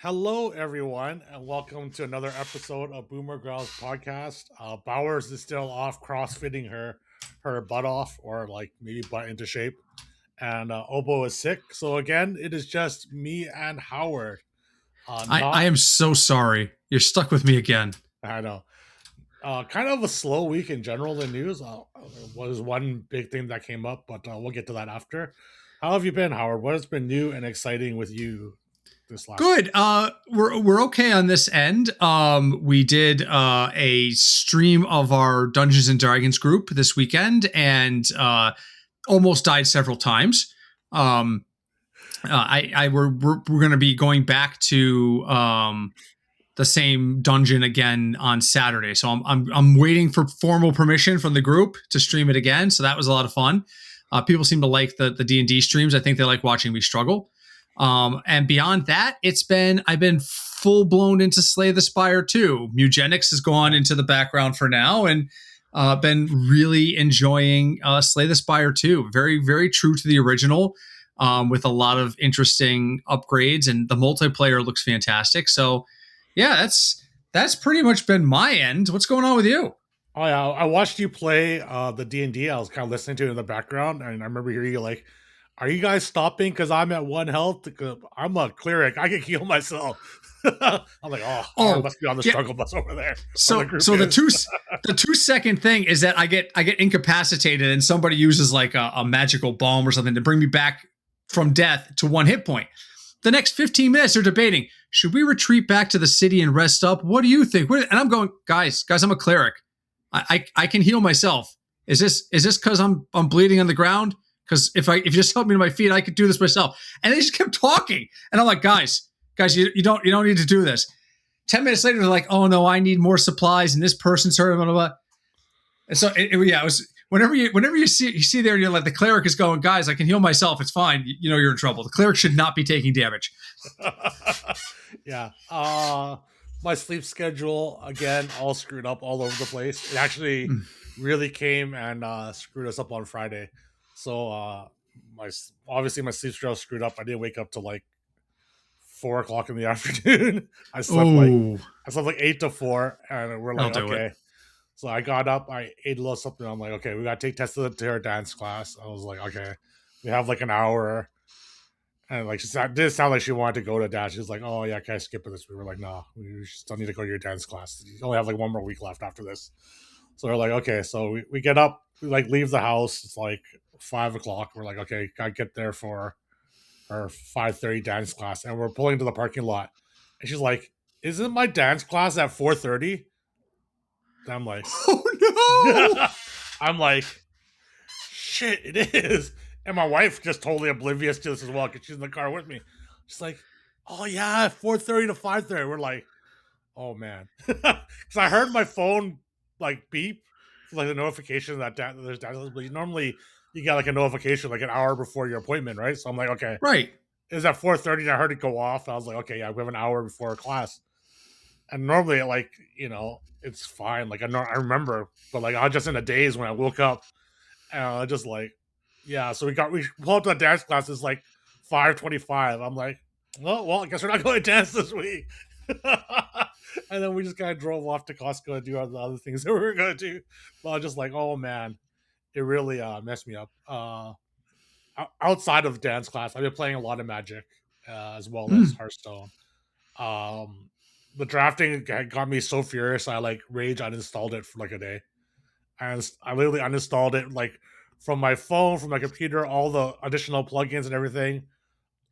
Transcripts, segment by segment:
Hello, everyone, and welcome to another episode of Boomer Growl's podcast. Bowers is still off crossfitting her butt off, or like maybe butt into shape, and Obo is sick. So again, it is just me and Howard. I Not am so sorry. You're stuck with me again. I know. Kind of a slow week in general. The news was one big thing that came up, but we'll get to that after. How have you been, Howard? What has been new and exciting with you this last week? Good. We're okay on this end. We did a stream of our Dungeons and Dragons group this weekend, and almost died several times. We're going to be going back to the same dungeon again on Saturday. So I'm waiting for formal permission from the group to stream it again. So that was a lot of fun. People seem to like the D&D streams. I think they like watching me struggle. And beyond that, I've been full blown into Slay the Spire 2. Mugenics has gone into the background for now, and been really enjoying Slay the Spire 2. Very, very true to the original, with a lot of interesting upgrades, and the multiplayer looks fantastic. So yeah, that's pretty much been my end. What's going on with you? Oh yeah, I watched you play the D&D. I was kind of listening to it in the background, and I remember hearing you like, "Are you guys stopping? Because I'm at one health. I'm a cleric. I can heal myself." I'm like, "Oh, I must be on the struggle bus over there." So the 2 second thing is that I get incapacitated, and somebody uses like a magical balm or something to bring me back from death to 1 hit point. The next 15 minutes they're debating, should we retreat back to the city and rest up? What do you think? And I'm going, guys, I'm a cleric. I can heal myself. Is this because I'm bleeding on the ground? Because if you just help me to my feet, I could do this myself. And they just kept talking, and I'm like, guys, you don't need to do this. 10 minutes later, they're like, oh no, I need more supplies, and this person's hurt, blah blah blah. And so it was whenever you see there, you're like, the cleric is going, guys, I can heal myself. It's fine. You know you're in trouble. The cleric should not be taking damage. Yeah. My sleep schedule again all screwed up all over the place. It actually really came and screwed us up on Friday. So my sleep schedule screwed up. I didn't wake up till like 4 o'clock in the afternoon. I slept like 8 to 4, and we're like, okay. So I got up, I ate a little something. I'm like, okay, we gotta take Tessa to her dance class. I was like, okay, we have like an hour. And like, it did sound like she wanted to go to dance. She was like, oh yeah, can I skip it this week? We were like, no, we still need to go to your dance class. You only have like one more week left after this. So we're like, okay. So we get up, we like leave the house. It's like 5 o'clock. We're like, okay, gotta get there for her 5:30 dance class. And we're pulling to the parking lot. And she's like, isn't my dance class at 4:30? I'm like, oh no. I'm like, shit, it is. And my wife just totally oblivious to this as well, because she's in the car with me. She's like, oh yeah, 4:30 to 5:30. We're like, oh man. Because I heard my phone like beep, like the notification that there's dance. But normally you get like a notification like an hour before your appointment, right? So I'm like, okay. Right. It was at 4:30 and I heard it go off. I was like, okay, yeah, we have an hour before class. And normally, like, it's fine. Like, I remember, but like, I was just in a daze when I woke up, and I just like, yeah. So we pulled up to the dance class. It's like 5:25. I'm like, well, I guess we're not going to dance this week. And then we just kind of drove off to Costco and do all the other things that we were going to do. But I was just like, oh man, it really messed me up. Outside of dance class, I've been playing a lot of Magic, as well as Hearthstone. The drafting got me so furious. I like rage uninstalled it for like a day, and I literally uninstalled it like from my phone, from my computer, all the additional plugins and everything.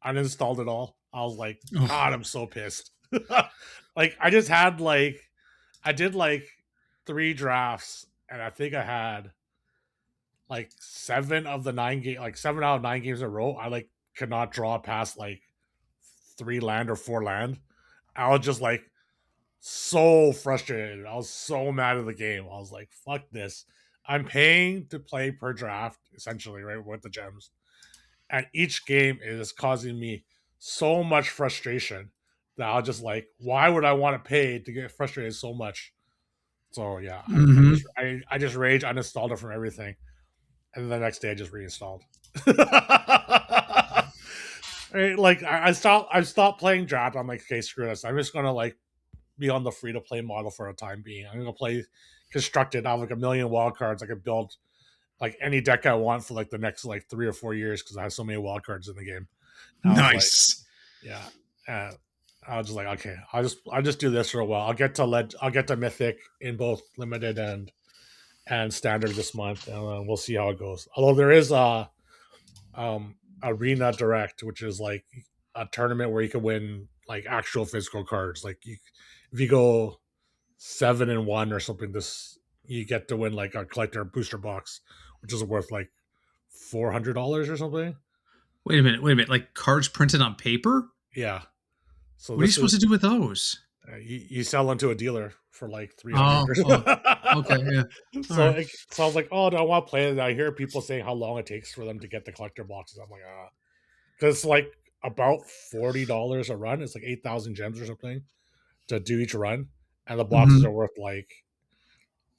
Uninstalled it all. I was like, God, I'm so pissed. Like I just had I did like 3 drafts, and I think I had like 7 of the 9 game, like 7 out of 9 games in a row. I like could not draw past like 3 land or 4 land. I was just like so frustrated. I was so mad at the game. I was like, fuck this. I'm paying to play per draft, essentially, right, with the gems. And each game is causing me so much frustration that I was just like, why would I want to pay to get frustrated so much? So yeah, I just rage uninstalled it from everything. And then the next day I just reinstalled. Like I stopped playing draft. I'm like, okay, screw this. I'm just gonna like be on the free to play model for a time being. I'm gonna play constructed. I have like a million wild cards. I can build like any deck I want for like the next like 3 or 4 years because I have so many wild cards in the game. And I was like, Nice. yeah. And I was just like, okay, I'll just do this for a while. I'll get to Mythic in both limited and standard this month, and we'll see how it goes. Although there is um Arena Direct, which is like a tournament where you can win like actual physical cards. Like if you go 7-1 or something, this you get to win like a collector booster box, which is worth like $400 or something. Wait a minute. Wait a minute. Like cards printed on paper? Yeah. So What are you this supposed is to do with those? you sell them to a dealer for like 300 Oh, or oh, something. okay. Yeah. All so right. so I was like, oh, do I want to play it? I hear people saying how long it takes for them to get the collector boxes. I'm like, because it's like about $40 a run. It's like 8,000 gems or something to do each run, and the boxes Mm-hmm. are worth like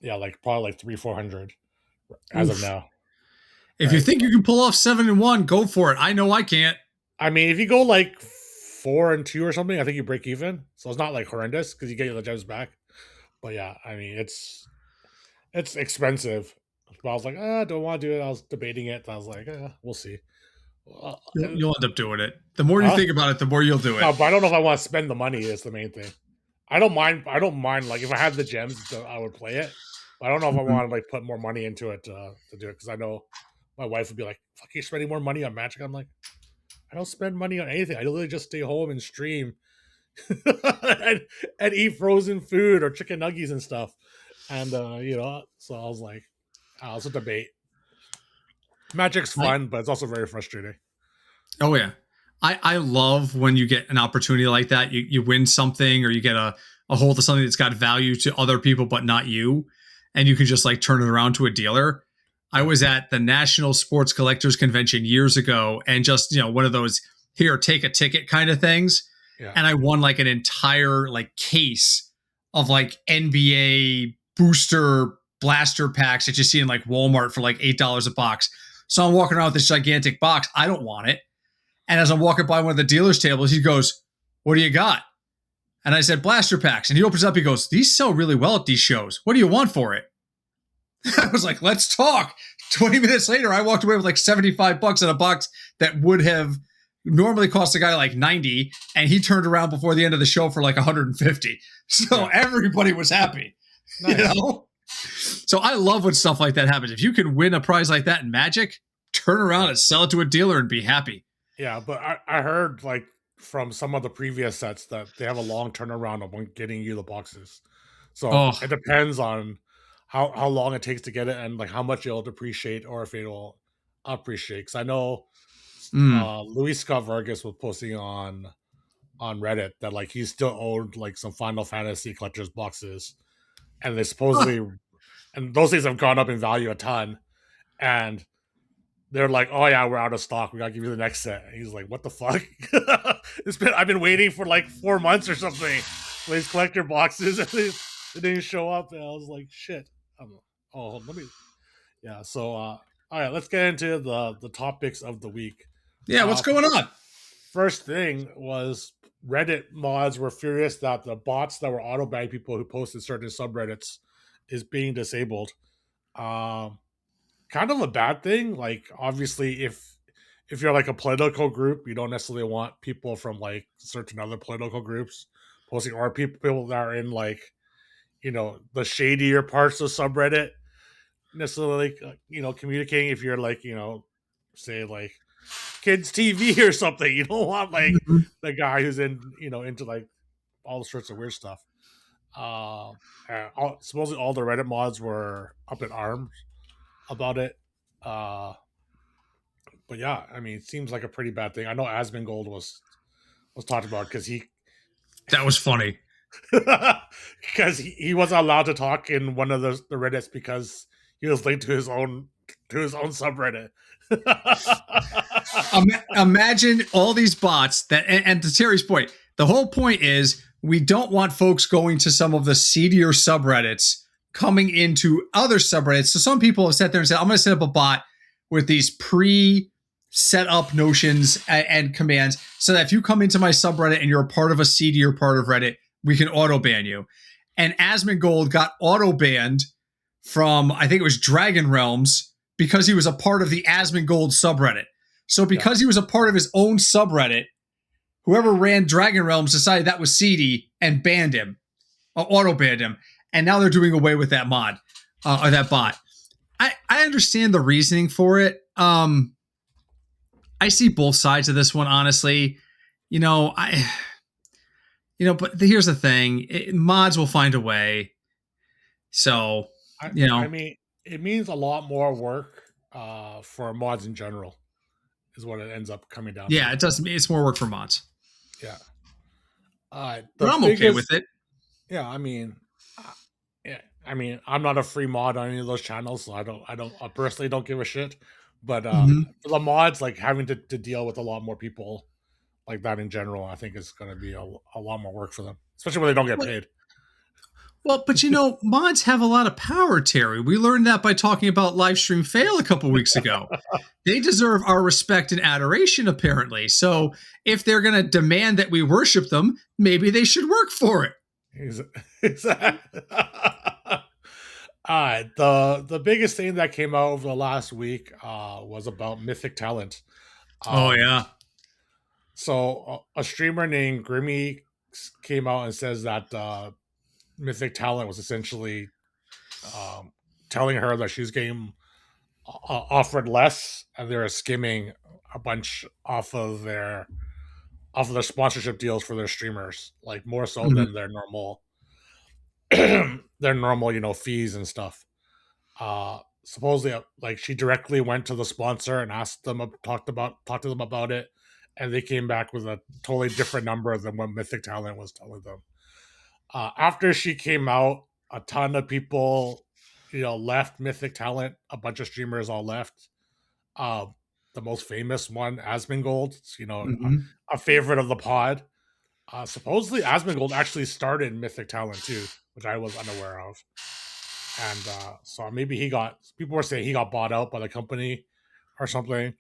like probably like 300-400 as of Oof. now. If you Right. think So you can pull off 7-1, go for it. I know I can't. I mean, if you go like 4-2 or something, I think you break even. So it's not like horrendous because you get the gems back. But yeah, I mean, it's expensive. But I was like, I don't want to do it. I was debating it. I was like, we'll see. You'll end up doing it. The more you Huh? think about it, the more you'll do it. No, but I don't know if I want to spend the money. Is the main thing. I don't mind. I don't mind. Like if I had the gems, I would play it. But I don't know if I Mhm. want to like put more money into it to do it because I know my wife would be like, "Fuck, you're spending more money on Magic." I'm like, I don't spend money on anything. I literally just stay home and stream and eat frozen food or chicken nuggies and stuff. And so I was like, it's a debate. Magic's I, fun, but it's also very frustrating. oh yeah. I love when you get an opportunity like that. You win something or you get a hold of something that's got value to other people but not you. And you can just like turn it around to a dealer. I Yeah, was at the National Sports Collectors Convention years ago and just, one of those here, take a ticket kind of things. yeah, And I won like an entire like case of like NBA booster blaster packs that you see in like Walmart for like $8 a box. So I'm walking around with this gigantic box. I don't want it. And as I'm walking by one of the dealer's tables, he goes, "What do you got?" And I said, "Blaster packs." And he opens up, he goes, "These sell really well at these shows. What do you want for it?" I was like, "Let's talk." 20 minutes later, I walked away with like $75 in a box that would have normally cost a guy like 90, and he turned around before the end of the show for like 150. So yeah. everybody was happy, you Nice. know? So I love when stuff like that happens. If you can win a prize like that in Magic, turn around Yeah, and sell it to a dealer and be happy. yeah. But I heard like from some of the previous sets that they have a long turnaround on getting you the boxes. So Oh, it depends on how long it takes to get it and like how much it'll depreciate or if it'll appreciate. Because I know Luis Scott Vargas was posting on Reddit that like he still owed like some Final Fantasy collectors boxes, and they supposedly and those things have gone up in value a ton, and they're like, "Oh yeah, we're out of stock. We gotta give you the next set." And he's like, "What the fuck? I've been waiting for like 4 months or something for these collector boxes, and they didn't show up." And I was like, "Shit." Oh, let me. Yeah. So, all right, let's get into the topics of the week. yeah, what's Uh, going on? First thing was Reddit mods were furious that the bots that were auto ban people who posted certain subreddits is being disabled. Um, Kind of a bad thing. Like obviously, if you're like a political group, you don't necessarily want people from like certain other political groups posting, or people that are in like the shadier parts of subreddit necessarily communicating. If you're like say like kids TV or something, you don't want like Mhm. the guy who's into like all sorts of weird stuff. Supposedly all the Reddit mods were up in arms about it. Uh, but yeah, I mean, it seems like a pretty bad thing. I know Asmongold was talked about because he That was funny. because he wasn't allowed to talk in one of the Reddits because he was linked to his own subreddit. Imagine all these bots that, and to Terry's point, the whole point is we don't want folks going to some of the seedier subreddits coming into other subreddits. So some people have sat there and said, I'm going to set up a bot with these pre set up notions and commands so that if you come into my subreddit and you're a part of a CD or part of Reddit, we can auto ban you. And Asmongold got auto banned from, I think it was Dragon Realms, because he was a part of the Asmongold subreddit. So because he was a part of his own subreddit, whoever ran Dragon Realms decided that was seedy and banned him, auto banned him. And now they're doing away with that mod or that bot. I understand the reasoning for it. I see both sides of this one, honestly. But here's the thing: mods will find a way. So, I mean, it means a lot more work for mods in general, is what it ends up coming down to. Yeah, it does. It's more work for mods. Yeah. But I'm okay with it. Yeah, I mean, I'm not a free mod on any of those channels, so I personally don't give a shit. But for the mods, like having to deal with a lot more people like that in general, I think is going to be a lot more work for them, especially when they don't get paid. Well, but mods have a lot of power, Terry. We learned that by talking about Livestream Fail a couple weeks ago. They deserve our respect and adoration, apparently. So if they're going to demand that we worship them, maybe they should work for it. Exactly. The biggest thing that came out over the last week was about Mythic Talent. Oh yeah. So a streamer named Grimmy came out and says that Mythic Talent was essentially telling her that she's getting offered less, and they're skimming a bunch off of their sponsorship deals for their streamers, like more so than their normal fees and stuff. Supposedly, like she directly went to the sponsor and asked them, talked to them about it, and they came back with a totally different number than what Mythic Talent was telling them. After she came out, a ton of people, left Mythic Talent. A bunch of streamers all left. The most famous one, Asmongold, a favorite of the pod. Supposedly, Asmongold actually started Mythic Talent too, which I was unaware of. And so maybe people were saying he got bought out by the company or something.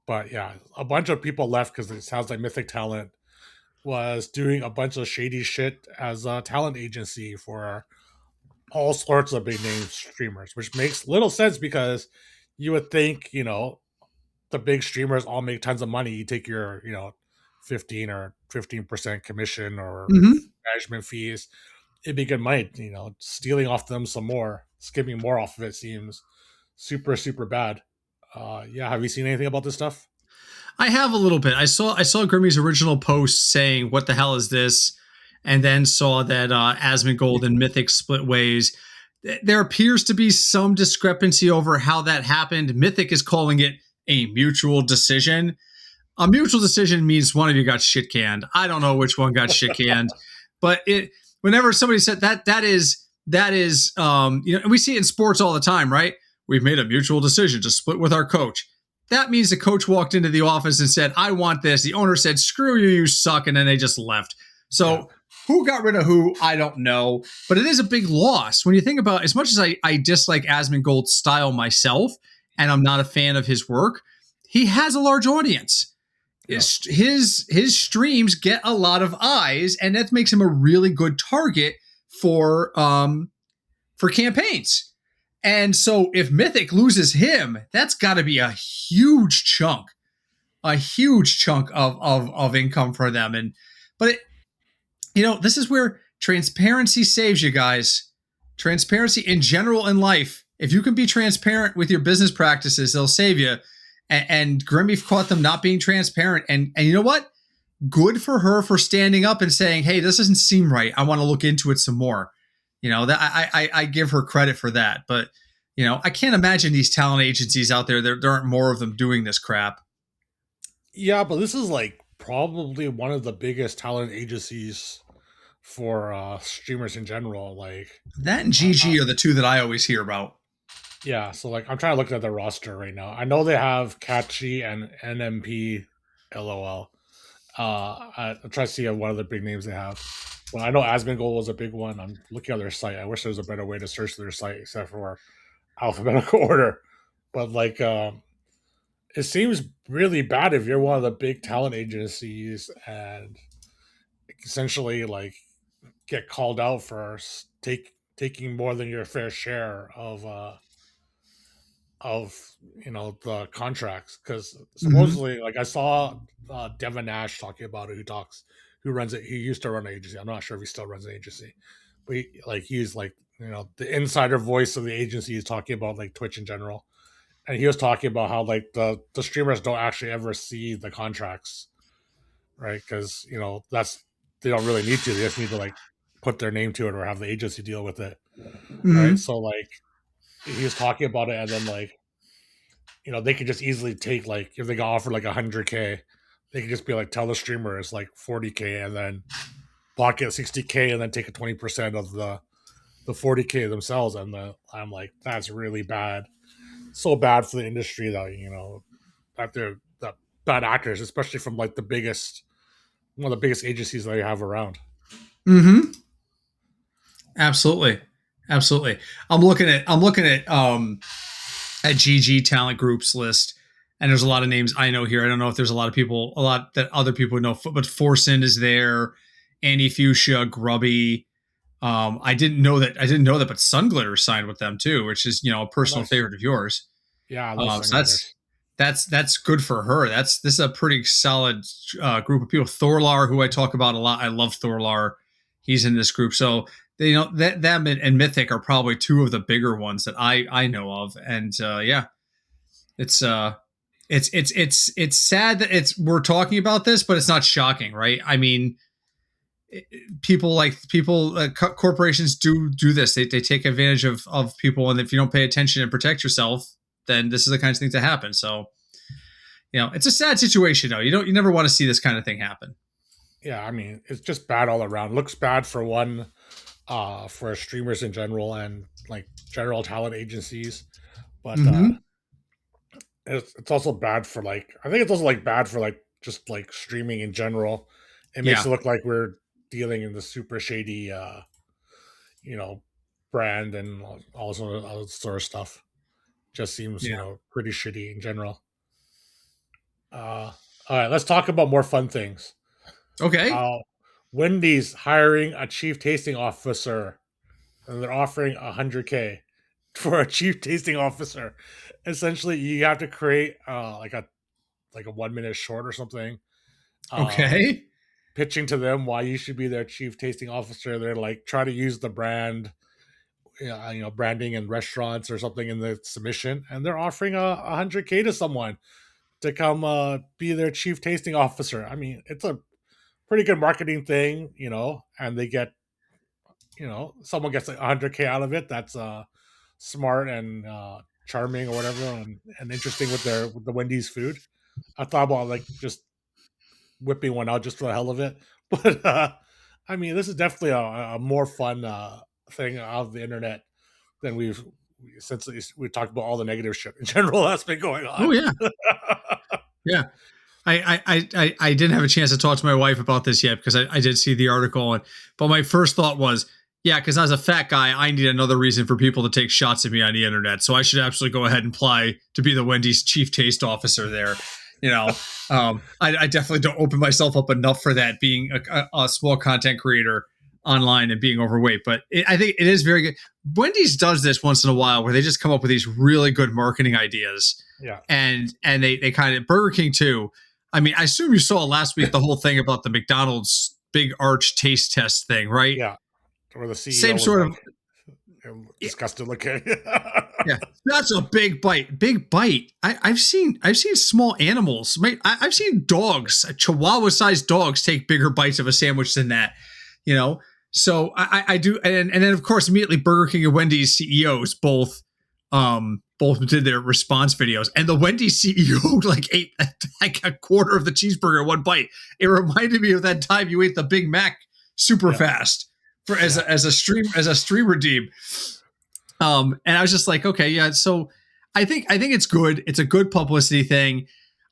But yeah, a bunch of people left because it sounds like Mythic Talent was doing a bunch of shady shit as a talent agency for all sorts of big name streamers, which makes little sense because you would think, the big streamers all make tons of money. You take your, 15% commission or management fees. It'd be good money, stealing off them some more, skimming more off of it seems super, super bad. Yeah. Have you seen anything about this stuff? I have a little bit. I saw Grimmy's original post saying, "What the hell is this?" and then saw that Asmongold and Mythic split ways. There appears to be some discrepancy over how that happened. Mythic is calling it a mutual decision. A mutual decision means one of you got shit canned. I don't know which one got shit canned, but whenever somebody said that is and we see it in sports all the time, right? We've made a mutual decision to split with our coach. That means the coach walked into the office and said, "I want this." The owner said, "Screw you, you suck." And then they just left. So who got rid of who? I don't know. But it is a big loss. When you think about, as much as I dislike Asmongold's style myself, and I'm not a fan of his work, he has a large audience. Yeah. His streams get a lot of eyes, and that makes him a really good target for campaigns. And so if Mythic loses him, that's got to be a huge chunk of income for them. But this is where transparency saves you guys. Transparency in general in life. If you can be transparent with your business practices, they'll save you. And Grimmy caught them not being transparent. And you know what? Good for her for standing up and saying, "Hey, this doesn't seem right. I want to look into it some more." That I give her credit for that. But, I can't imagine these talent agencies out there aren't more of them doing this crap. Yeah, but this is like probably one of the biggest talent agencies for streamers in general. Like that and GG are the two that I always hear about. Yeah, so like I'm trying to look at the roster right now. I know they have Catchy and NMP LOL. I'm trying to see what other big names they have. Well, I know Asmongold was a big one. I'm looking at their site. I wish there was a better way to search their site except for alphabetical order. But like, it seems really bad if you're one of the big talent agencies and essentially like get called out for taking more than your fair share of the contracts, because Mm-hmm. supposedly, like, I saw Devin Nash talking about it, who runs it. He used to run an agency. I'm not sure if he still runs an agency, but he's like, the insider voice of the agency is talking about like Twitch in general, and he was talking about how like the streamers don't actually ever see the contracts, right? Because that's, they don't really need to. They just need to like put their name to it or have the agency deal with it, right? Mm-hmm. So like he was talking about it, and then like they could just easily take, like, if they got offered like 100K, they could just be like, tell the streamer it's like 40K, and then pocket 60K, and then take a 20% of the 40K themselves. And I'm like, that's really bad, so bad for the industry that that they're that bad actors, especially from like the biggest one of the biggest agencies that they have around. Mm-hmm. Absolutely. Absolutely. I'm looking at GG Talent Group's list, and there's a lot of names I know here. I don't know if there's a lot that other people know, but Forsen is there, Andy Fuchsia, Grubby. I didn't know that, but Sunglitter signed with them too, which is a Oh, personal nice. favorite of yours. Yeah, I love So Sunglitter. that's good for her. This is a pretty solid group of people. Thorlar, who I talk about a lot, I love Thorlar. He's in this group, so that them and Mythic are probably two of the bigger ones that I know of. And yeah, it's it's sad that we're talking about this, but it's not shocking, right? I mean, corporations do this. They take advantage of people, and if you don't pay attention and protect yourself, then this is the kinds of things that happen. So it's a sad situation though. You never want to see this kind of thing happen. Yeah, I mean, it's just bad all around. Looks bad for one, for streamers in general and like general talent agencies, but Mm-hmm. it's also bad for, like, I think it's also like bad for like just like streaming in general. It makes Yeah, it look like we're dealing in the super shady you know brand and all this sort of stuff. Just seems yeah. pretty shitty in general. All right, let's talk about more fun things. Okay. uh Wendy's hiring a chief tasting officer, and they're offering 100K for a chief tasting officer. Essentially, you have to create like a 1 minute short or something, uh, Okay. pitching to them why you should be their chief tasting officer. They're like, try to use the branding in restaurants or something in the submission, and they're offering 100K to someone to come be their chief tasting officer. I mean, it's a pretty good marketing thing, and they get, someone gets like 100K out of it. That's smart and charming or whatever, and interesting with the Wendy's food. I thought about like just whipping one out just for the hell of it. But I mean, this is definitely a more fun thing out of the internet than since we talked about all the negative shit in general that's been going Oh on. yeah. Yeah. I didn't have a chance to talk to my wife about this yet because I did see the article, but my first thought was, yeah, because as a fat guy, I need another reason for people to take shots at me on the internet. So I should absolutely go ahead and apply to be the Wendy's chief taste officer there. You know, I definitely don't open myself up enough for that, being a small content creator online and being overweight. But I think it is very good. Wendy's does this once in a while where they just come up with these really good marketing ideas, Yeah, and they kind of Burger King too. I mean, I assume you saw last week the whole thing about the McDonald's big arch taste test thing, right? yeah. Where the CEO Same was sort like of, disgusted looking. yeah. That's a big bite. Big bite. I've seen small animals. I've seen dogs, Chihuahua-sized dogs, take bigger bites of a sandwich than that. You know. So I do, and then of course immediately Burger King and Wendy's CEOs both did their response videos, and the Wendy's CEO like ate like a quarter of the cheeseburger in one bite. It reminded me of that time you ate the Big Mac super Yeah, fast for yeah, as a stream redeem. And I was just like, okay, yeah. So I think it's good. It's a good publicity thing.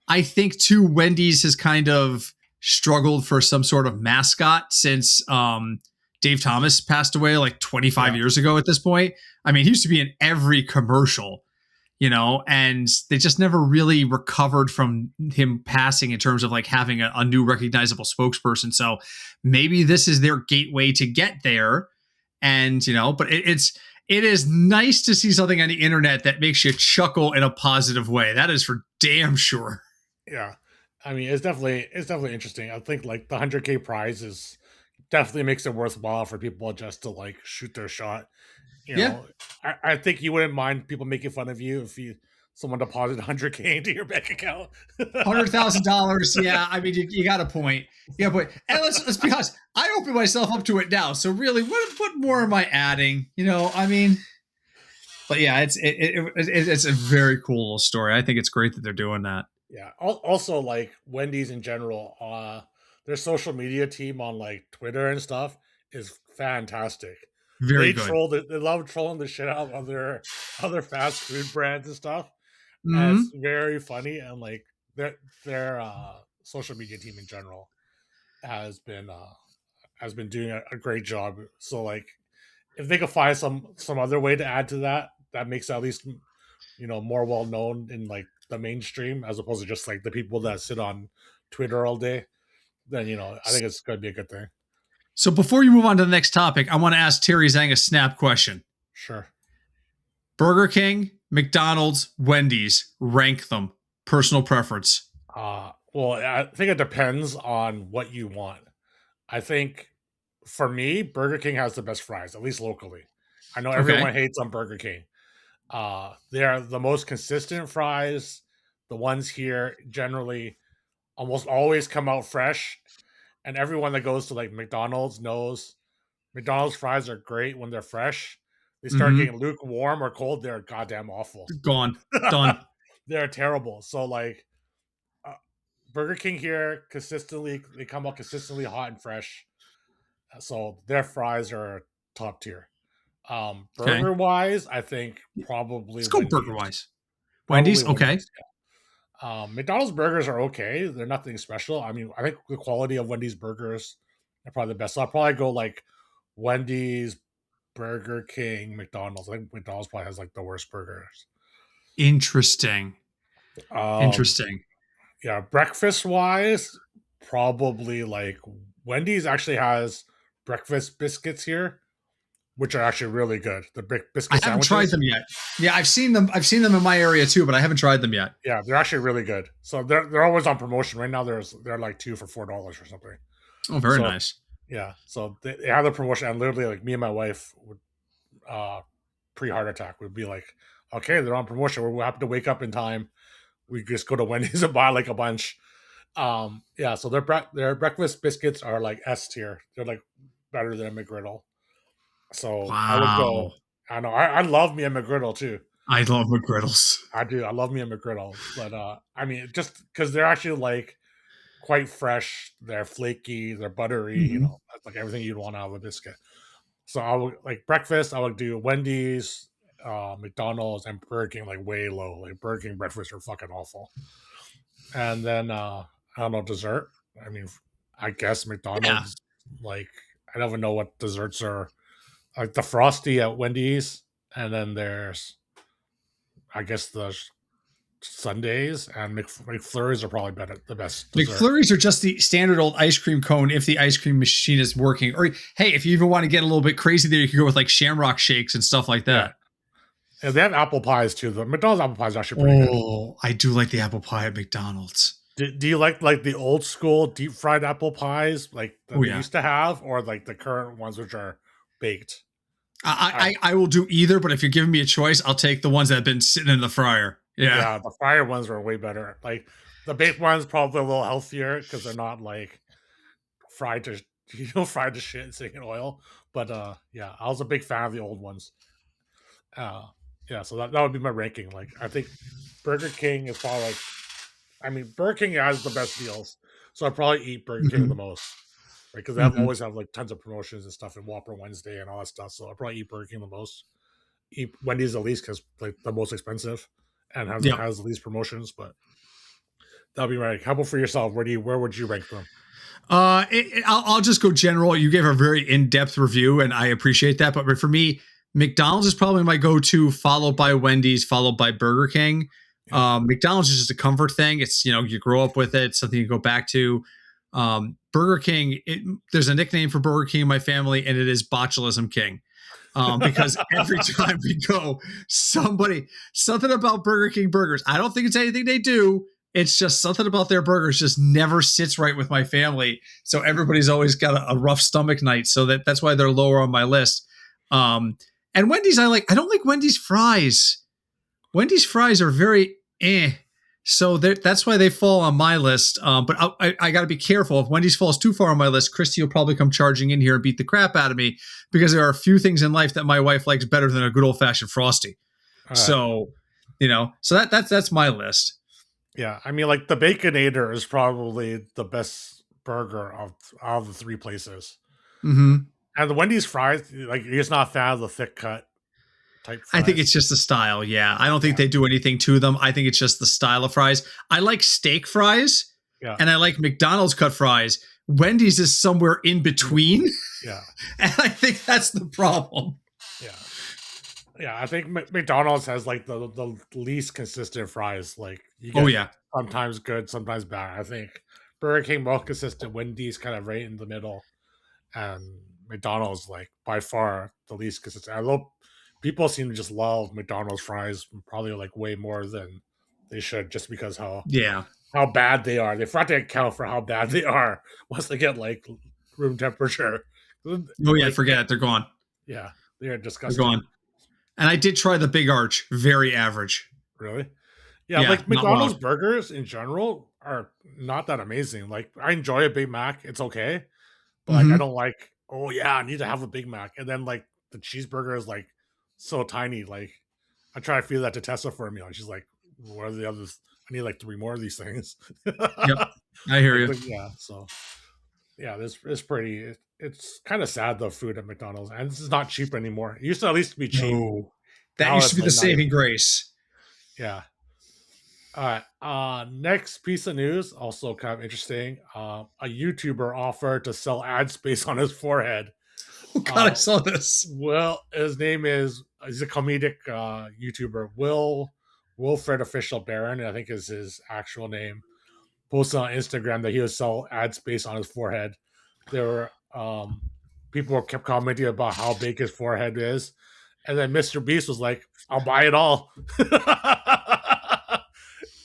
I think too, Wendy's has kind of struggled for some sort of mascot since Dave Thomas passed away like 25 yeah, years ago at this point. I mean, he used to be in every commercial, and they just never really recovered from him passing in terms of like having a new recognizable spokesperson. So maybe this is their gateway to get there. And, but it is nice to see something on the internet that makes you chuckle in a positive way. That is for damn sure. Yeah. I mean, it's definitely interesting. I think like the 100K prize is definitely makes it worthwhile for people just to like shoot their shot. You Yeah. know, I think you wouldn't mind people making fun of you if someone deposited 100K into your bank account. $100,000. Yeah, I mean, you got a point. Yeah, but and let's be honest. I open myself up to it now. So really, what more am I adding? I mean, but yeah, it's a very cool little story. I think it's great that they're doing that. Yeah. Also, like Wendy's in general, their social media team on like Twitter and stuff is fantastic. Very They good. they love trolling the shit out of other fast food brands and stuff. And it's Mm-hmm. very funny, and like their social media team in general has been uh has been doing a great job. So like if they could find some other way to add to that, that makes it at least more well known in like the mainstream as opposed to just like the people that sit on Twitter all day, then I think it's going to be a good thing. So before you move on to the next topic, I want to ask Terry Zhang a snap question. Sure. Burger King, McDonald's, Wendy's, rank them. Personal preference. Well, I think it depends on what you want. I think for me, Burger King has the best fries, at least locally. I know Okay. everyone hates on Burger King. They are the most consistent fries. The ones here generally almost always come out fresh, and everyone that goes to like McDonald's knows McDonald's fries are great when they're fresh. They start Mm-hmm. getting lukewarm or cold, they're goddamn awful. Gone. Done. They're terrible. So like uh, Burger King here consistently they come out consistently hot and fresh. So their fries are top tier. Okay. Burger wise, I think probably Let's go burger Wendy's. wise. Probably Wendy's. Okay. Wendy's. McDonald's burgers are okay. They're nothing special. I mean, I think the quality of Wendy's burgers are probably the best. So I'll probably go like Wendy's, Burger King, McDonald's. I think McDonald's probably has like the worst burgers. Interesting. Um, Interesting. yeah, breakfast wise, probably like Wendy's actually has breakfast biscuits here, which are actually really good. The I biscuit haven't tried sandwiches, them yet. Yeah, I've seen them. I've seen them in my area too, but I haven't tried them yet. yeah, they're actually really good. So they're always on promotion right now. They're like two for $4 or something. Oh, very So nice. yeah, so they have the promotion, and literally like me and my wife would uh pre-heart attack would be like, okay, they're on promotion. We're happy to wake up in time. We just go to Wendy's and buy like a bunch. Yeah, so their breakfast biscuits are like S tier. They're like better than a McGriddle. So I would go. Wow. I know I love me a McGriddle too. I love McGriddles. I do. I love me a McGriddle, but I mean, just because they're actually like quite fresh. They're flaky. They're buttery. Mm-hmm. That's like everything you'd want out of a biscuit. So I would like breakfast. I would do Wendy's, McDonald's, and Burger King like way low. Like Burger King breakfasts are fucking awful. And then I don't know dessert. I mean, I guess Yeah. McDonald's. Like I don't even know what desserts are. Like the frosty at Wendy's, and then there's I guess the Sundays and McFlurries are probably better the best dessert. McFlurries are just the standard old ice cream cone if the ice cream machine is working. Or hey, if you even want to get a little bit crazy there, you can go with like Shamrock shakes and stuff like Yeah, that. and they have apple pies too. The McDonald's apple pies are actually pretty good. Oh, I do like the apple pie at McDonald's. Do you like the old school deep fried apple pies like that Oh they yeah. used to have, or like the current ones which are baked? I will do either, but if you're giving me a choice, I'll take the ones that have been sitting in the fryer. Yeah. Yeah, the fryer ones are way better. Like the baked ones probably a little healthier because they're not like fried to fried to shit and sitting in oil. But yeah, I was a big fan of the old ones. Uh yeah, so that would be my ranking. Like I think Burger King is probably like I mean Burger King has the best deals. So I probably eat Burger King the Mm-hmm. most. Right, because they Mm-hmm. always have like tons of promotions and stuff, and Whopper Wednesday and all that stuff. So I probably eat Burger King the most. Eat Wendy's the least because like the most expensive and Yep. has the least promotions. But that'll be right. How about for yourself? Where would you rank them? I'll just go general. You gave a very in-depth review, and I appreciate that. But for me, McDonald's is probably my go-to, followed by Wendy's, followed by Burger King. Yeah. McDonald's is just a comfort thing. It's, you grow up with it, something you go back to. Burger King, there's a nickname for Burger King in my family, and it is Botulism King. Because every time we go, something about Burger King burgers. I don't think it's anything they do. It's just something about their burgers just never sits right with my family. So everybody's always got a rough stomach night. So that's why they're lower on my list. And Wendy's, I don't like Wendy's fries. Wendy's fries are very eh. So that's why they fall on my list. But I got to be careful. If Wendy's falls too far on my list, Christy will probably come charging in here and beat the crap out of me, because there are a few things in life that my wife likes better than a good old fashioned Frosty. All right. So, so that's my list. Yeah, I mean, like the Baconator is probably the best burger of out of the three places. Mm-hmm. And the Wendy's fries, like you're just not a fan of the thick cut type I fries. think it's just the style. Yeah. I don't think they do anything to them. I think it's just the style of fries. I like steak fries, and I like McDonald's cut fries. Wendy's is somewhere in between. Yeah. And I think that's the problem. Yeah. Yeah, I think McDonald's has like the least consistent fries. Like you get sometimes good, sometimes bad. I think Burger King more consistent, Wendy's kind of right in the middle, and McDonald's like by far the least consistent. Although people seem to just love McDonald's fries probably like way more than they should, just because how bad they are. They forgot to account for how bad they are once they get like room temperature. Oh yeah, like, forget it. They're gone. Yeah, they are disgusting. They're gone. And I did try the Big Arch. Very average. Really? Yeah, like McDonald's burgers in general are not that amazing. Like I enjoy a Big Mac. It's okay. But like I don't like, oh yeah, I need to have a Big Mac. And then like the cheeseburger is like so tiny. Like I try to feed that to Tessa for a meal. And she's like, what are the others? I need like 3 more of these things. Yep. I hear you. Yeah. So yeah, this is pretty. It's kind of sad though, food at McDonald's, and this is not cheap anymore. It used to at least be cheap. No. That used to be the saving grace. Yeah. All right. Next piece of news, also kind of interesting. A YouTuber offered to sell ad space on his forehead. Oh God, I saw this. Well, his name he's a comedic YouTuber, Wilfred Official Baron, I think is his actual name. Posted on Instagram that he would sell ad space on his forehead. There were people kept commenting about how big his forehead is, and then Mr. Beast was like, "I'll buy it all."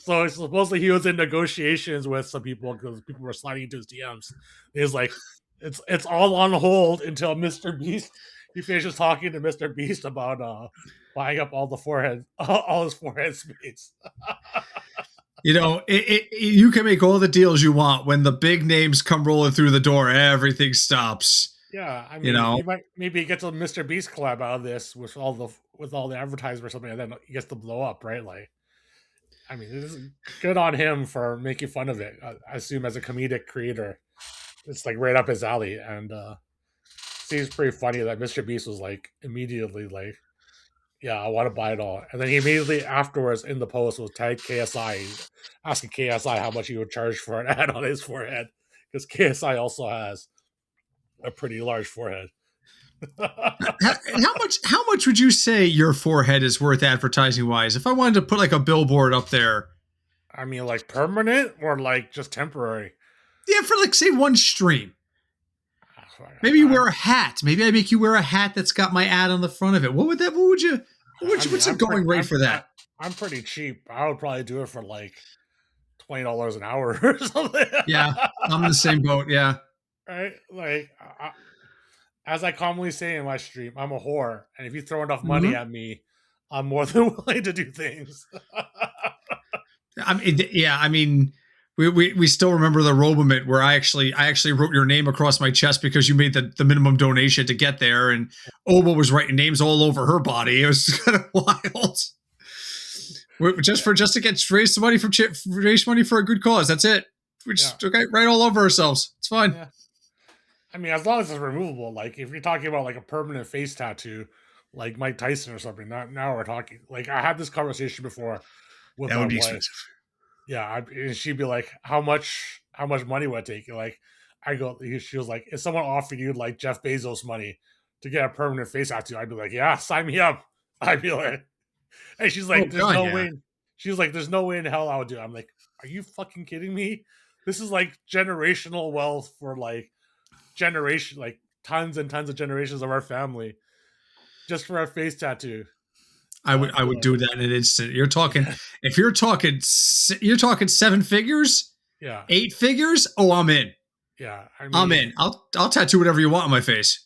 So supposedly he was in negotiations with some people because people were sliding into his DMs. He was like, "It's all on hold until Mr. Beast." He finishes talking to Mr. Beast about buying up all his forehead space. You can make all the deals you want. When the big names come rolling through the door, everything stops. Yeah, I mean, you might maybe get a Mr. Beast collab out of this with all the advertising or something, and then he gets to blow up, right? Like, I mean, it is good on him for making fun of it. I assume as a comedic creator, it's like right up his alley, and seems pretty funny that Mr. Beast was like immediately like, yeah, I want to buy it all. And then he immediately afterwards in the post was tagged KSI, asking KSI how much he would charge for an ad on his forehead, because KSI also has a pretty large forehead. How much would you say your forehead is worth advertising wise? If I wanted to put like a billboard up there. I mean, like permanent or like just temporary? Yeah, for like say one stream. Maybe you wear a hat. Maybe I make you wear a hat that's got my ad on the front of it. What's a going rate for that? I'm pretty cheap. I would probably do it for like $20 an hour or something. Yeah, I'm in the same boat. Yeah. Right? Like, as I commonly say in my stream, I'm a whore. And if you throw enough money at me, I'm more than willing to do things. I mean, we still remember the Robomit where I actually wrote your name across my chest because you made the minimum donation to get there, and Oba was writing names all over her body. It was kind of wild. Just to raise money for a good cause. That's it. We just right all over ourselves. It's fine. Yeah. I mean, as long as it's removable. Like if you're talking about like a permanent face tattoo, like Mike Tyson or something. Now we're talking. Like I had this conversation before with my wife. Expensive. Yeah, and she'd be like, "How much money would it take?" Like, she was like, "If someone offered you like Jeff Bezos money to get a permanent face tattoo, I'd be like, yeah, sign me up. I'd be like, and she's Oh like, there's God, no yeah. way. She's like, there's no way in hell I would do it. I'm like, are you fucking kidding me? This is like generational wealth for like generation, like tons and tons of generations of our family just for a face tattoo. You know, I would so, do that in an instant. You're talking if you're talking seven figures, yeah, eight figures. Oh, I'm in. yeah. I I'm mean, in. I'll tattoo whatever you want on my face.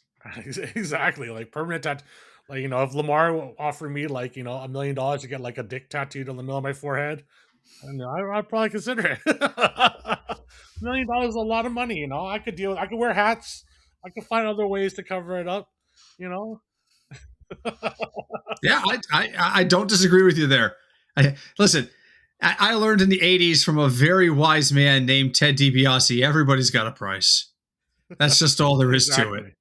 exactly. Like permanent tattoo. Like, if Lamar offered me like, $1 million to get like a dick tattooed on the middle of my forehead, and I'd probably consider it. $1 million is a lot of money. I could deal. I could wear hats. I could find other ways to cover it up. You know. Yeah, I don't disagree with you there. Listen, I learned in the '80s from a very wise man named Ted DiBiase. Everybody's got a price. That's just all there is to it. Exactly.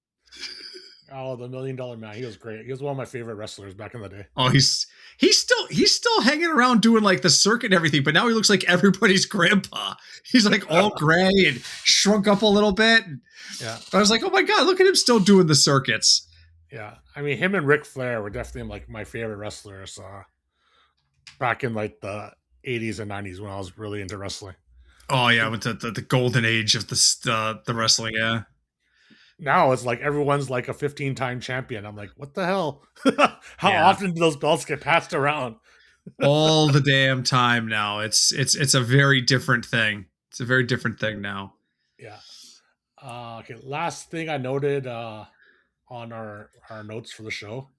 Oh, the $1 million man. He was great. He was one of my favorite wrestlers back in the day. Oh, he's still hanging around doing like the circuit and everything, but now he looks like everybody's grandpa. He's like all gray and shrunk up a little bit. Yeah. I was like, oh my God, look at him still doing the circuits. Yeah. I mean, him and Ric Flair were definitely like my favorite wrestlers back in like the 80s and 90s when I was really into wrestling. Oh yeah, with the golden age of the wrestling, yeah. Now it's like everyone's like a 15-time champion. I'm like, what the hell? How Yeah. often do those belts get passed around? All the damn time now. It's a very different thing. It's a very different thing now. Yeah. Okay. Last thing I noted on our notes for the show.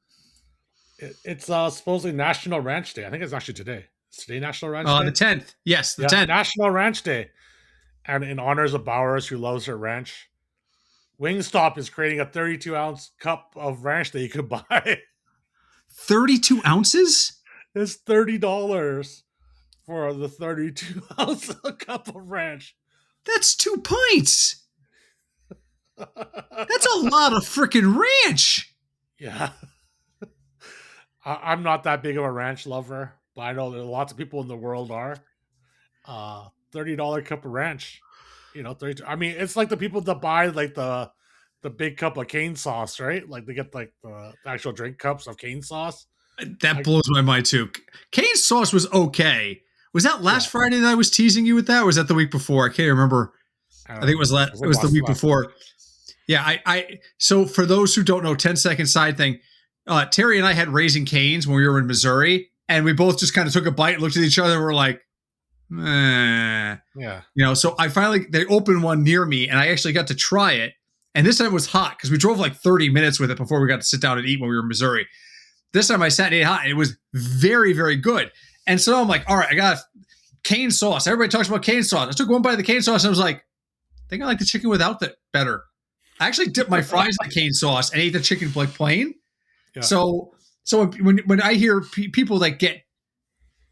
It's supposedly National Ranch Day. I think it's actually today. It's today National Ranch Day. The 10th. Yes, the Yeah, 10th. National Ranch Day. And in honors of Bowers, who loves her ranch, Wingstop is creating a 32-ounce cup of ranch that you could buy. 32 ounces? It's $30 for the 32-ounce cup of ranch. That's 2 pints. That's a lot of freaking ranch. Yeah. I'm not that big of a ranch lover, but I know that lots of people in the world are. $30 cup of ranch. 32. I mean, it's like the people that buy like the big cup of cane sauce, right? Like they get like the actual drink cups of cane sauce. That blows my mind too. Cane sauce was okay. Was that last Friday that I was teasing you with that? Or was that the week before? I can't remember. I think it was the week before. Yeah, so for those who don't know, 10-second side thing, Terry and I had Raising Cane's when we were in Missouri, and we both just kind of took a bite, looked at each other, and we're like, Yeah. So they opened one near me, and I actually got to try it. And this time it was hot because we drove like 30 minutes with it before we got to sit down and eat when we were in Missouri. This time I sat and ate hot, and it was very, very good. And so I'm like, all right, I got cane sauce. Everybody talks about cane sauce. I took one bite of the cane sauce, and I was like, I think I like the chicken without it better. I actually dipped my fries in cane sauce and ate the chicken like plain. Yeah. So when I hear people that get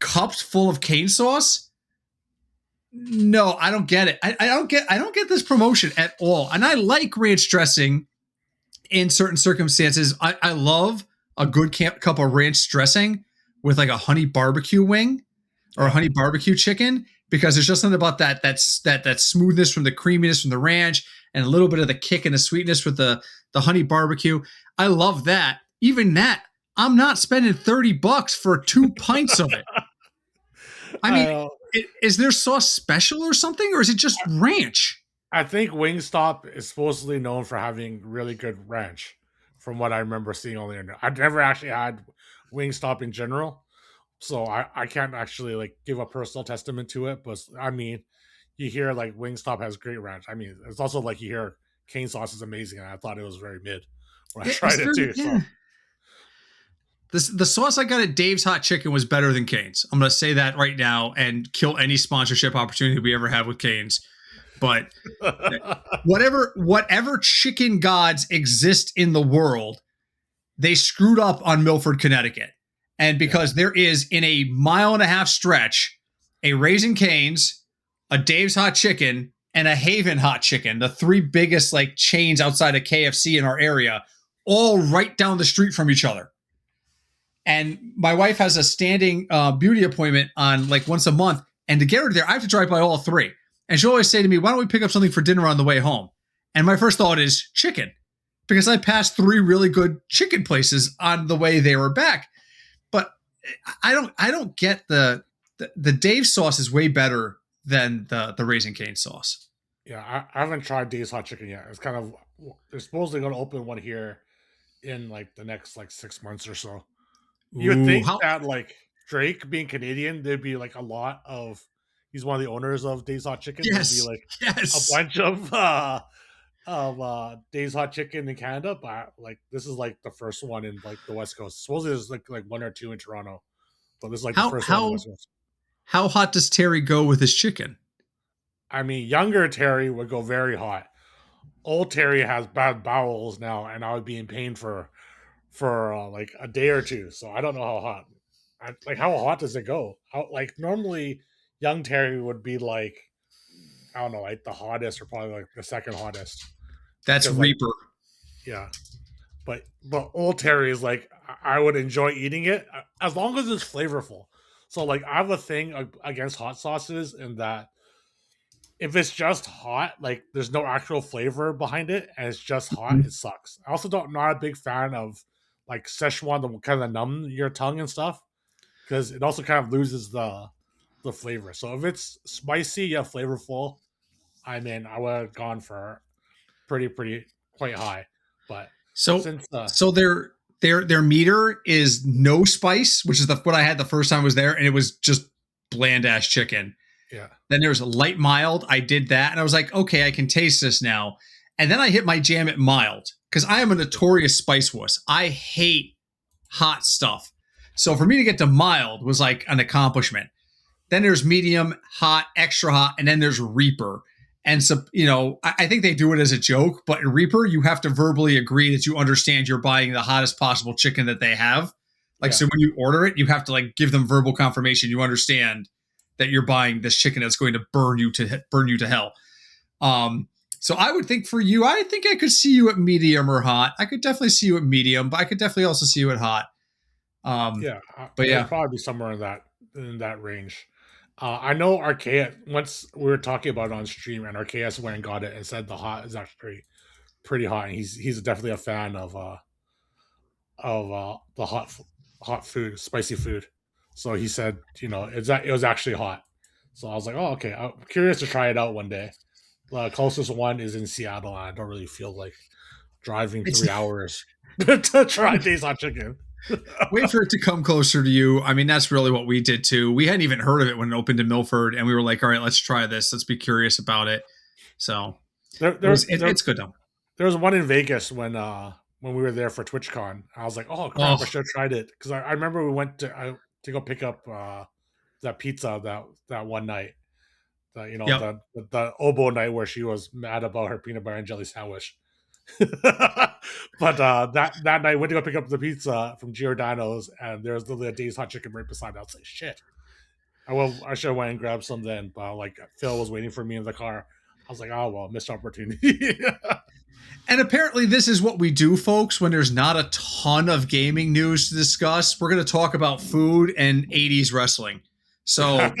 cups full of cane sauce, no, I don't get it. I don't get this promotion at all. And I like ranch dressing in certain circumstances. I love a good cup of ranch dressing with like a honey barbecue wing or a honey barbecue chicken, because there's just something about that smoothness from the creaminess from the ranch and a little bit of the kick and the sweetness with the honey barbecue. I love that. Even that, I'm not spending $30 for 2 pints of it. I mean, is there sauce special or something, or is it just ranch? I think Wingstop is supposedly known for having really good ranch, from what I remember seeing on the internet. I've never actually had Wingstop in general, so I can't actually like give a personal testament to it. But I mean, you hear like Wingstop has great ranch. I mean, it's also like you hear cane sauce is amazing, and I thought it was very mid when I tried it too. Yeah. So. The sauce I got at Dave's Hot Chicken was better than Cane's. I'm going to say that right now and kill any sponsorship opportunity we ever have with Cane's. But whatever chicken gods exist in the world, they screwed up on Milford, Connecticut. And because there is, in a 1.5-mile stretch, a Raising Cane's, a Dave's Hot Chicken, and a Haven Hot Chicken, the 3 biggest like chains outside of KFC in our area, all right down the street from each other. And my wife has a standing beauty appointment on like once a month. And to get her there, I have to drive by all 3. And she'll always say to me, why don't we pick up something for dinner on the way home? And my first thought is chicken. because I passed 3 really good chicken places on the way they were back. But I don't get the Dave sauce is way better than the Raising Cane sauce. Yeah, I haven't tried Dave's Hot Chicken yet. It's kind of they're supposedly going to open one here in like the next like 6 months or so. You would Ooh, think how that like Drake being Canadian, there'd be like a lot of he's one of the owners of Dave's Hot Chicken. There'd be yes, like a yes. bunch of Dave's Hot Chicken in Canada, but like this is like the first one in like the West Coast. Supposedly there's like one or two in Toronto, but this is like the How first one in the how West Coast. how hot does Terry go with his chicken? I mean, younger Terry would go very hot. Old Terry has bad bowels now, and I would be in pain for like a day or two. So I don't know how hot. Like how hot does it go? How like normally young Terry would be like I don't know, like the hottest or probably like the second hottest That's because like Reaper. yeah, but old Terry is like I would enjoy eating it as long as it's flavorful. So like I have a thing against hot sauces in that if it's just hot, like there's no actual flavor behind it, and it's just hot, it sucks. I also don't not a big fan of like Szechuan to kind of numb your tongue and stuff because it also kind of loses the flavor. So if it's spicy yet flavorful, I mean, I would have gone for pretty quite high. But So since so their meter is no spice, which is what I had the first time I was there, and it was just bland ass chicken. yeah Then there's a light mild. I did that, and I was like, okay, I can taste this now. And then I hit my jam at mild because I am a notorious spice wuss. I hate hot stuff. So for me to get to mild was like an accomplishment. Then there's medium, hot, extra hot, and then there's Reaper. And so, I think they do it as a joke, but in Reaper, you have to verbally agree that you understand you're buying the hottest possible chicken that they have. Like, yeah so when you order it, you have to like give them verbal confirmation. You understand that you're buying this chicken that's going to burn you to hell. So I would think for you, I think I could see you at medium or hot. I could definitely see you at medium, but I could definitely also see you at hot. yeah. But It'd yeah, probably be somewhere in that range. I know Archaea. Once we were talking about it on stream, and Archaeus went and got it and said the hot is actually pretty hot, and he's definitely a fan of the hot food, spicy food. So he said, it was actually hot. So I was like, oh, okay. I'm curious to try it out one day. The closest one is in Seattle, and I don't really feel like driving it's 3 hours to try Days Hot Chicken. wait for it to come closer to you. I mean, that's really what we did too. We hadn't even heard of it when it opened in Milford, and we were like, all right, let's try this. Let's be curious about it. So There, there, there, it's good though. there was one in Vegas when we were there for TwitchCon. I was like, oh crap, I Oh, should have tried it because I remember we went to go pick up that pizza that one night. yep. The oboe night where she was mad about her peanut butter and jelly sandwich. But that night, went to go pick up the pizza from Giordano's, and there was literally a Dave's Hot Chicken right beside me. I was like, shit. I should have went and grabbed some then, but like Phil was waiting for me in the car. I was like, oh well, missed opportunity. And apparently, this is what we do, folks, when there's not a ton of gaming news to discuss. We're going to talk about food and 80s wrestling. So,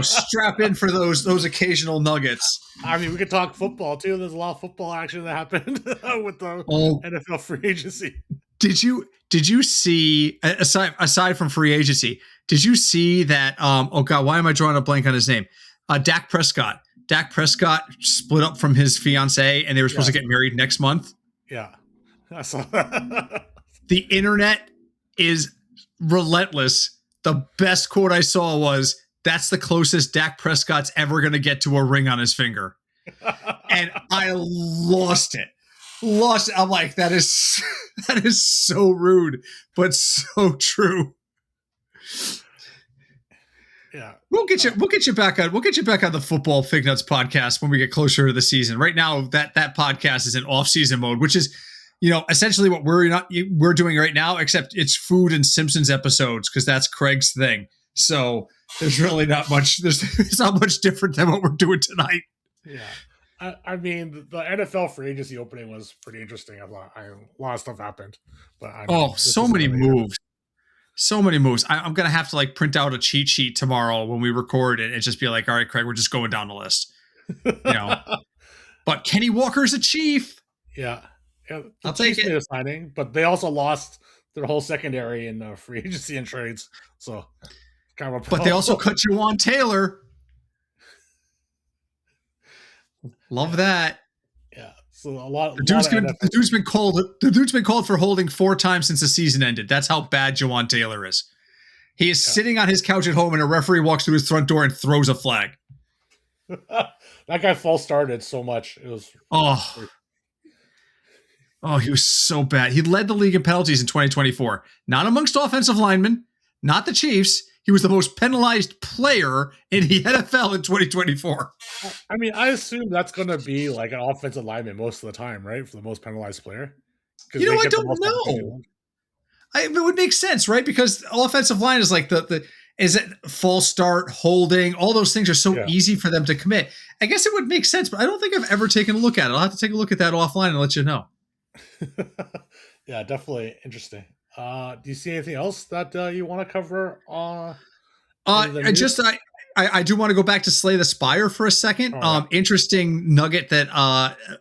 strap in for those occasional nuggets. I mean, we could talk football too. There's a lot of football action that happened with the Oh, NFL free agency. did you see aside from free agency? Did you see that? Oh God, why am I drawing a blank on his name? Dak Prescott. Dak Prescott split up from his fiance, and they were supposed to get married next month. Yeah, I saw that. The internet is relentless. The best quote I saw was, "That's the closest Dak Prescott's ever going to get to a ring on his finger," and I lost it. I'm like, that is so rude, but so true. Yeah, We'll get you back on the Football Fig Nuts podcast when we get closer to the season. Right now, that podcast is in off-season mode, which is, essentially what we're doing right now, except it's food and Simpsons episodes because that's Craig's thing. So there's really not much. It's not much different than what we're doing tonight. Yeah. I mean, the NFL free agency opening was pretty interesting. A lot of stuff happened, but so many moves. So many moves. I'm going to have to like print out a cheat sheet tomorrow when we record it and just be like, all right, Craig, we're just going down the list. But Kenny Walker's a Chief. Yeah. Yeah, the I'll take Chiefs it. made a signing, but they also lost their whole secondary in free agency and trades. So kind of a But they also problem. cut Jawan Taylor. Love Yeah, that. yeah. So a lot, a The lot dude's of gonna, the NFL. dude's been called. The dude's been called for holding 4 times since the season ended. That's how bad Jawan Taylor is. He is Yeah. sitting on his couch at home, and a referee walks through his front door and throws a flag. That guy false started so much. It was Oh, oh, he was so bad. He led the league in penalties in 2024, not amongst offensive linemen, not the Chiefs. He was the most penalized player in the NFL in 2024. I mean, I assume that's going to be like an offensive lineman most of the time, right? For the most penalized player, because You know, they I get the don't most know. opportunity. It would make sense, right? Because offensive line is like the is it false start, holding, all those things are so Yeah. easy for them to commit. I guess it would make sense, but I don't think I've ever taken a look at it. I'll have to take a look at that offline and let you know. Yeah, definitely interesting. Do you see anything else that you want to cover in the I just news? I do want to go back to Slay the Spire for a second. Oh yeah. Interesting nugget that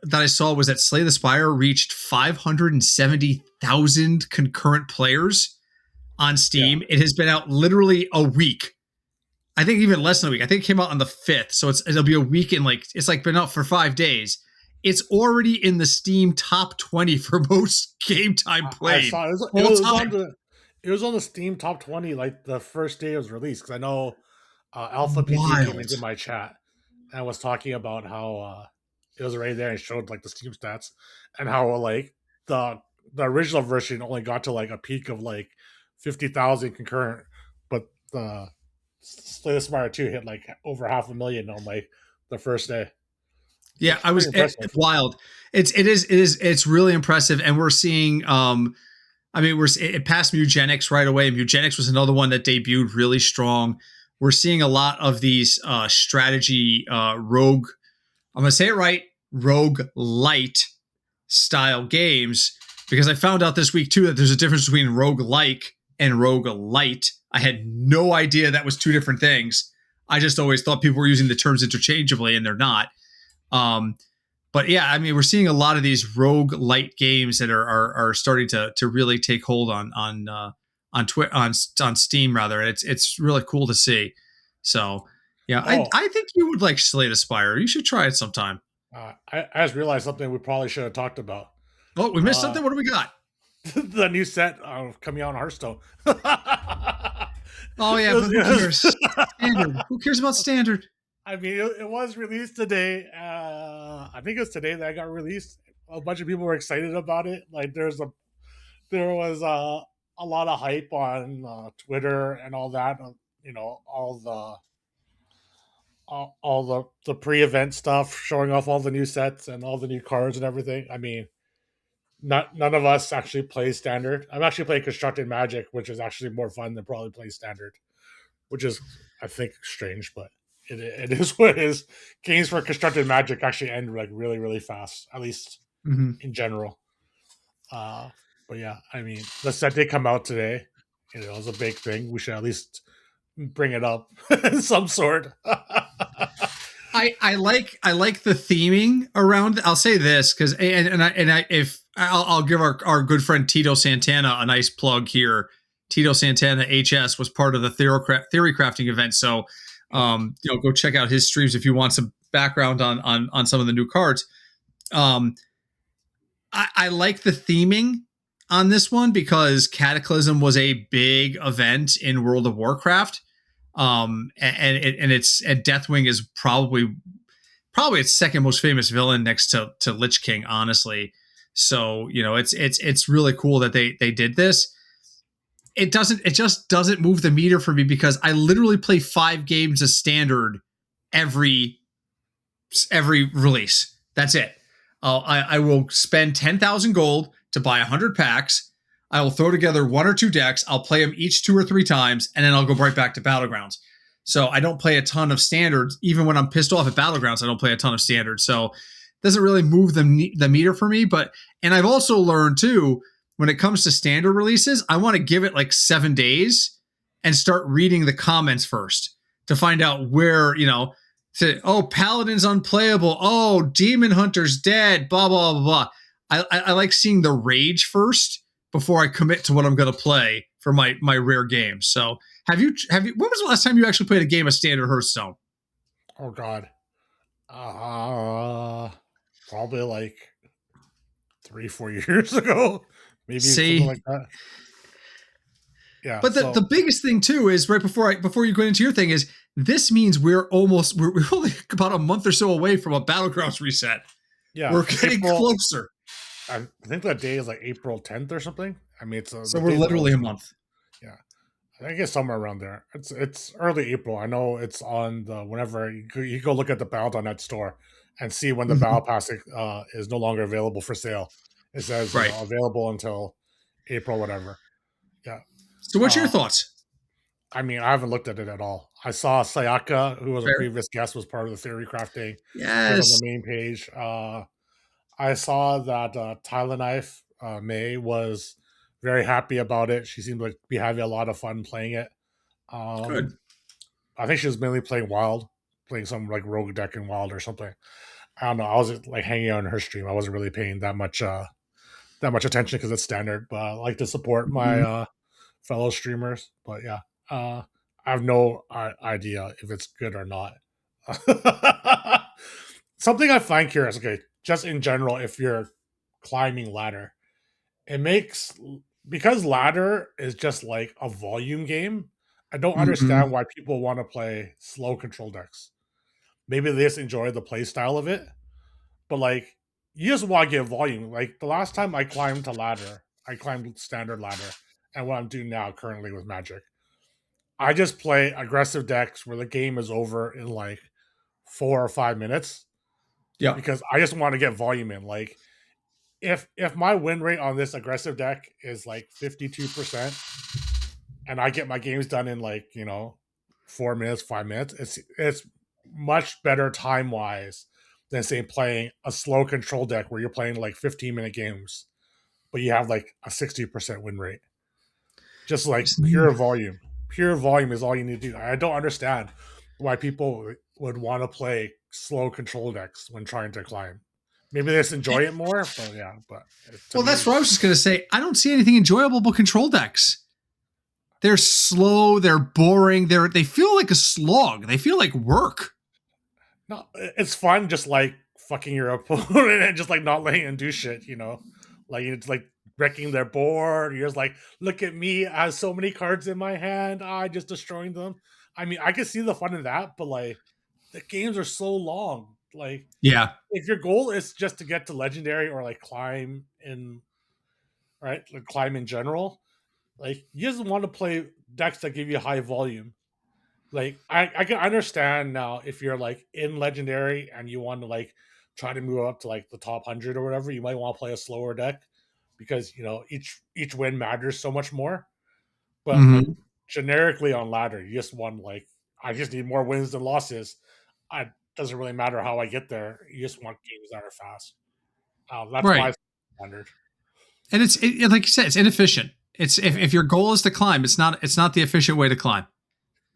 that I saw was that Slay the Spire reached 570,000 concurrent players on Yeah. Steam. It has been out literally a week. I think even less than a week. I think it came out on the 5th, so it'll be a week in it's like been out for 5 days. It's already in the Steam top 20 for most game time I played saw all time. it was on the Steam top 20 like the first day it was released, because I know Alpha PT came Wild. into my chat and was talking about how it was right there and showed like the Steam stats, and how like the the original version only got to like a peak of like 50,000 concurrent, but the Slay the Spire 2 hit like over 500,000 on like the first day, Yeah, which is pretty impressive. it's wild. It's really impressive, and we're seeing. I mean, it passed Mugenics right away. Mugenics was another one that debuted really strong. We're seeing a lot of these strategy rogue. I'm gonna say it right, rogue light style games, because I found out this week too that there's a difference between rogue like and rogue light. I had no idea that was two different things. I just always thought people were using the terms interchangeably, and they're not. Um, but yeah, I mean, we're seeing a lot of these rogue light games that are starting to really take hold on Steam rather. It's really cool to see. So yeah, Oh, I think you would like Slay the Spire. You should try it sometime. I just realized something we probably should have talked about. Oh, we missed Uh, something. What do we got? the new set coming out on Hearthstone. Oh yeah, but who cares? Standard. Who cares about standard? I mean, it was released today. I think it was today that I got released. A bunch of people were excited about it. Like, there was a lot of hype on Twitter and all that. You know, all the pre-event stuff, showing off all the new sets and all the new cards and everything. I mean, none of us actually play standard. I'm actually playing constructed magic, which is actually more fun than probably playing standard, which is, I think, strange, but it is what it is. Games for constructed magic actually end like really really fast, at least Mm-hmm. in general. Uh, but yeah, I mean, the set did come out today. You know, it was a big thing. We should at least bring it up in some sort. I like the theming around. I'll say this because I'll give our good friend Tito Santana a nice plug here. Tito Santana HS was part of the theory crafting event, so go check out his streams if you want some background on some of the new cards. I like the theming on this one because Cataclysm was a big event in World of Warcraft. And Deathwing is probably its second most famous villain next to Lich King, honestly. So it's really cool that they did this. It just doesn't move the meter for me because I literally play 5 games of standard every release. That's it. I will spend 10,000 gold to buy 100 packs. I will throw together 1 or 2 decks. I'll play them each 2 or 3 times, and then I'll go right back to Battlegrounds. So I don't play a ton of standards. Even when I'm pissed off at Battlegrounds, I don't play a ton of standards. So it doesn't really move the meter for me. And I've also learned too, when it comes to standard releases, I want to give it like 7 days and start reading the comments first to find out where, Paladin's unplayable. Oh, Demon Hunter's dead, blah, blah, blah, blah. I like seeing the rage first before I commit to what I'm going to play for my rare games. So have you when was the last time you actually played a game of Standard Hearthstone? Oh God. Uh, Probably like 3, 4 years ago, maybe something See, like that. Yeah. but the So biggest thing too is right before you go into your thing is this means we're only about a month or so away from a Battlegrounds reset. yeah, We're getting April. closer. I think that day is like April 10th or something. I mean, So the we're days are literally always a changing. month. Yeah, I think it's somewhere around there. It's early April. I know it's on the whenever you go look at the Battle.net store and see when the Battle Mhm. Pass is no longer available for sale. It says Right. available until April whatever. Yeah. So what's your Uh, thoughts? I mean, I haven't looked at it at all. I saw Sayaka, who was a Fair. previous guest, was part of the theory crafting. She was on the Yes. main page. I saw that Tyler Knife May was very happy about it. She seemed to be having a lot of fun playing it. Good. Um, I think she was mainly playing Wild, playing some like rogue deck in Wild or something. I don't know. I was like hanging out on her stream. I wasn't really paying that much attention because it's standard. But I like to support my Mhm. fellow streamers. But yeah, I have no idea if it's good or not. Something I find curious. Okay, just in general, if you're climbing ladder, it makes because ladder is just like a volume game. I don't Mhm. understand why people want to play slow control decks. Maybe they just enjoy the play style of it, but like you just want to get volume. Like the last time I climbed to ladder, I climbed standard ladder, and what I'm doing now currently with Magic, I just play aggressive decks where the game is over in like 4 or 5 minutes Yeah. because I just want to get volume in. Like if my win rate on this aggressive deck is like 52% and I get my games done in like, 4 minutes, 5 minutes, it's much better time wise than say playing a slow control deck where you're playing like 15-minute games, but you have like a 60% win rate. Just like See, pure volume. Pure volume is all you need to do. I don't understand why people would want to play slow control decks when trying to climb. Maybe they just enjoy it more, but yeah, but to well, that's me, what I was just gonna say. I don't see anything enjoyable about control decks. They're slow. They're boring. They feel like a slog. They feel like work. no, it's fun just like fucking your opponent and just like not letting them do shit. Like it's like wrecking their board. You're just like, look at me, I have so many cards in my hand. I just destroying them. I mean, I can see the fun in that, but like the games are so long. Like Yeah. if your goal is just to get to legendary or like climb in right, like climb in general, like you just want to play decks that give you high volume. Like I can understand now if you're like in legendary and you want to like try to move up to like the top 100 or whatever, you might want to play a slower deck because each win matters so much more. But like Hmm. generically on ladder, you just want like I just need more wins than losses. I doesn't really matter how I get there. You just want games that are fast. That's Right. my standard. And like you said, it's inefficient. It's Yeah, if your goal is to climb, it's not the efficient way to climb.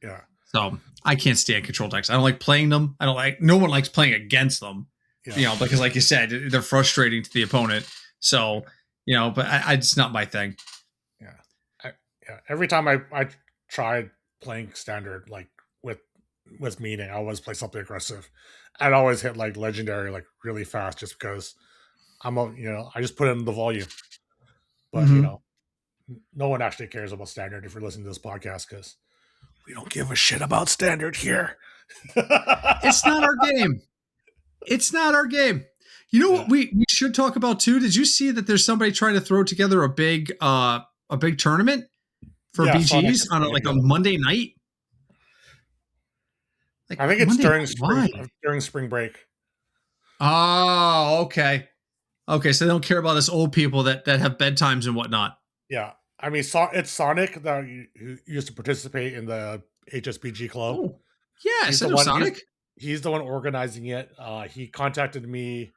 yeah, So I can't stand control decks. I don't like playing them. I don't like. No one likes playing against them. yeah, Because like you said, they're frustrating to the opponent. So but it's not my thing. yeah. I, yeah. Every time I tried playing standard like with meaning, I always play something aggressive. I'd always hit like legendary like really fast just because I just put in the volume. But Hmm. no one actually cares about standard if you're listening to this podcast because we don't give a shit about standard here. It's not our game. It's not our game. You know what Yeah. we should talk about too? Did you see that there's somebody trying to throw together a big tournament for Yeah, Sonic BGs is on doing it. like a Yeah. Monday night? Like I think it's Monday during night? spring Why? during spring break. Oh, okay. Okay, so they don't care about us old people that have bedtimes and whatnot. Yeah. I mean, it's Sonic that who used to participate in the HSBG club. Oh, yes, He's I the know one. Sonic. He's the one organizing it. He contacted me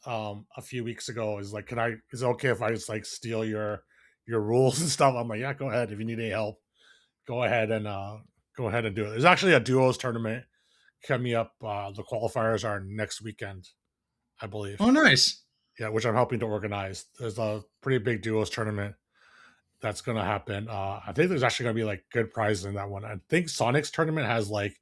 a few weeks ago. Is like, is it okay if I just like steal your rules and stuff? I'm like, yeah, go ahead. If you need any help, go ahead and do it. There's actually a duos tournament coming up. The qualifiers are next weekend, I believe. Oh, nice. Yeah, which I'm helping to organize. There's a pretty big duos tournament that's gonna happen. I think there's actually gonna be like good prizes in that one. I think Sonic's tournament has like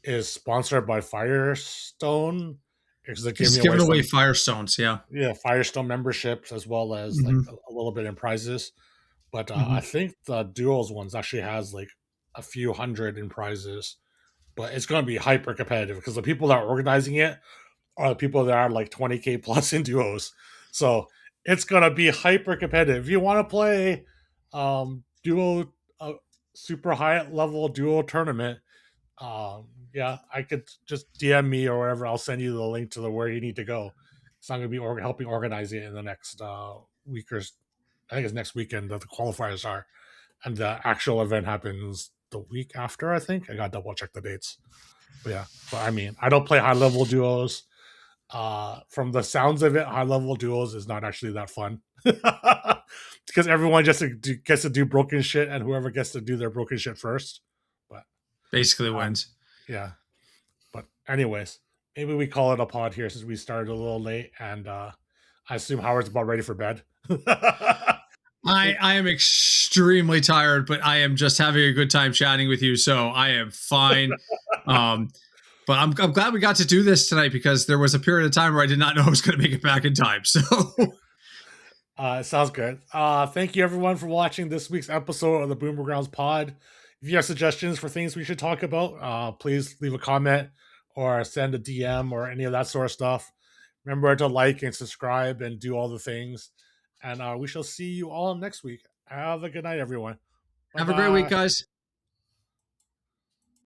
is sponsored by Firestone because they're He's giving away giving away some Firestones. Yeah. Firestone memberships as well as like Hmm. a little bit in prizes. But I Hmm. think the duos ones actually has like a few hundred in prizes. But it's gonna be hyper competitive because the people that are organizing it are the people that are like 20K plus in duos. So it's gonna be hyper competitive. If you want to play duo super high level duo tournament, yeah, I could just DM me or whatever. I'll send you the link to the where you need to go. So I'm gonna be helping organize it in the next week or I think it's next weekend that the qualifiers are, and the actual event happens the week after. I think I got to double check the dates. But yeah, but I mean, I don't play high level duos. From the sounds of it, high level duos is not actually that fun because everyone just gets to do broken shit, and whoever gets to do their broken shit first. But Basically um, wins. yeah. But anyways, maybe we call it a pod here since we started a little late, and I assume Howard's about ready for bed. I am extremely tired, but I am just having a good time chatting with you, so I am fine. Um, but I'm glad we got to do this tonight because there was a period of time where I did not know I was going to make it back in time. So Sounds good. Thank you everyone for watching this week's episode of the Boomer Grounds Pod. If you have suggestions for things we should talk about, please leave a comment or send a DM or any of that sort of stuff. Remember to like and subscribe and do all the things. And we shall see you all next week. Have a good night, everyone. Bye have a great week, bye. guys.